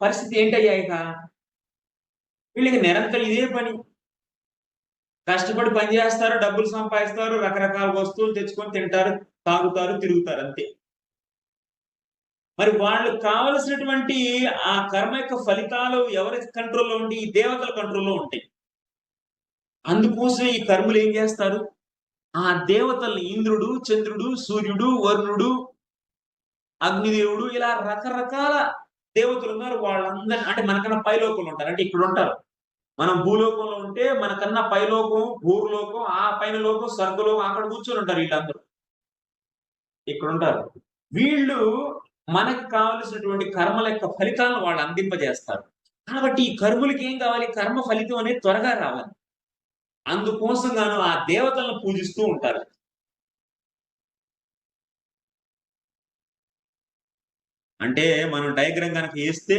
పరిస్థితి ఏంటయ్యా ఇక? వీళ్ళకి నిరంతరం ఇదే పని. కష్టపడి పని చేస్తారు, డబ్బులు సంపాదిస్తారు, రకరకాల వస్తువులు తెచ్చుకొని తింటారు, తాగుతారు, తిరుగుతారు అంతే. మరి వాళ్ళకి కావలసినటువంటి ఆ కర్మ యొక్క ఫలితాలు ఎవరి కంట్రోల్‌లో ఉండి? ఈ దేవతల కంట్రోల్‌లో ఉంటాయి. అందుకోసం ఈ కర్మలు ఏం చేస్తారు? ఆ దేవతల్ని ఇంద్రుడు, చంద్రుడు, సూర్యుడు, వరుణుడు, అగ్నిదేవుడు ఇలా రకరకాల దేవతలున్నారు. వాళ్ళందరిని అంటే మనకన్నా పైలోకంలో ఉంటారు. అంటే ఇక్కడుంటారు. మనం భూలోకంలో ఉంటే మనకన్నా పైలోకం, భూలోకం, ఆ పైన లోకం, స్వర్గలోకం అక్కడ కూర్చొనుంటారు ఈళ్ళందరూ. ఇక్కడుంటారు. వీళ్ళు మనకు కావాల్సినటువంటి కర్మల యొక్క ఫలితాలను వాళ్ళు అందింపజేస్తారు. కాబట్టి ఈ కర్ములకి ఏం కావాలి? కర్మ ఫలితం అనేది త్వరగా రావాలి. అందుకోసం గాను ఆ దేవతలను పూజిస్తూ ఉంటారు. అంటే మనం డయాగ్రామ్ గనక ఏస్తే